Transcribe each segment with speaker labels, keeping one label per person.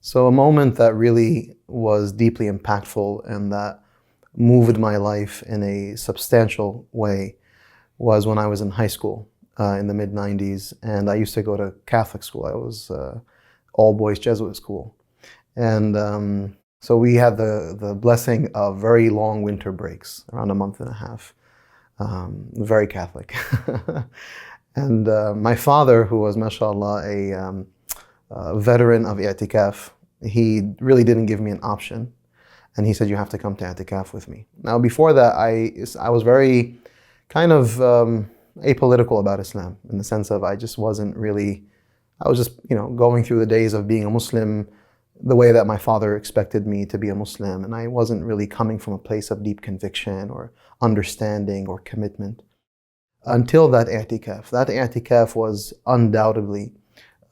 Speaker 1: So a moment that really was deeply impactful and that moved my life in a substantial way was when I was in high school in the mid-90s, and I used to go to Catholic school. I was all-boys Jesuit school. And so we had the blessing of very long winter breaks, around a month and a half. Very Catholic. And my father, who was, mashallah, a veteran of i'tikaf, he really didn't give me an option. And he said, you have to come to i'tikaf with me. Now, before that, I was very kind of apolitical about Islam, in the sense of I was just, going through the days of being a Muslim the way that my father expected me to be a Muslim. And I wasn't really coming from a place of deep conviction or understanding or commitment. Until that i'tikaf. That i'tikaf was undoubtedly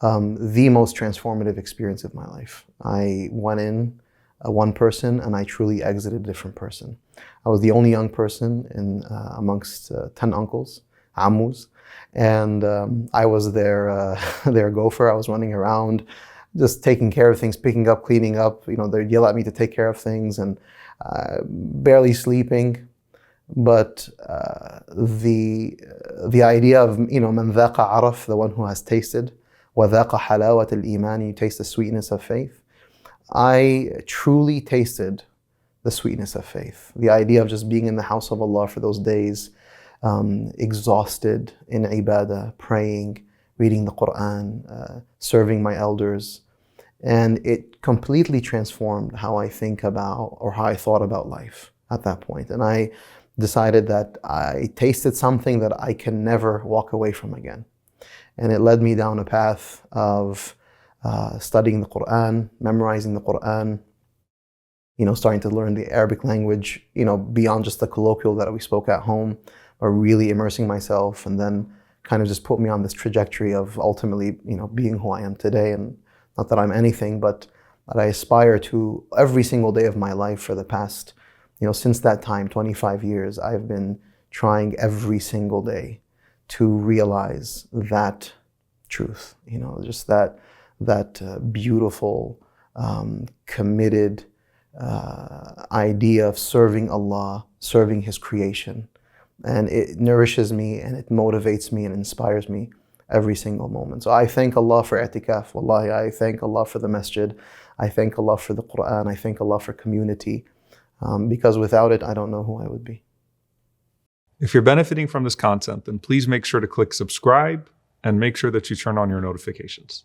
Speaker 1: the most transformative experience of my life. I went in one person and I truly exited a different person. I was the only young person amongst 10 uncles, ammus, and I was their gopher. I was running around, just taking care of things, picking up, cleaning up. They'd yell at me to take care of things, and barely sleeping. But the idea of man dhaqa araf, the one who has tasted, wa dhaqa halawat al-iman, you taste the sweetness of faith. I truly tasted the sweetness of faith. The idea of just being in the house of Allah for those days, exhausted in ibadah, praying, reading the Quran, serving my elders. And it completely transformed how I think about, or how I thought about life at that point. And I decided that I tasted something that I can never walk away from again. And it led me down a path of studying the Quran, memorizing the Quran, starting to learn the Arabic language, beyond just the colloquial that we spoke at home, or really immersing myself, and then kind of just put me on this trajectory of ultimately, being who I am today. And not that I'm anything, but that I aspire to every single day of my life for the past, since that time, 25 years, I've been trying every single day to realize that truth, just that beautiful, committed idea of serving Allah, serving His creation. And it nourishes me, and it motivates me, and inspires me every single moment. So I thank Allah for i'tikaf. Wallahi, I thank Allah for the masjid. I thank Allah for the Quran. I thank Allah for community. Because without it, I don't know who I would be.
Speaker 2: If you're benefiting from this content, then please make sure to click subscribe and make sure that you turn on your notifications.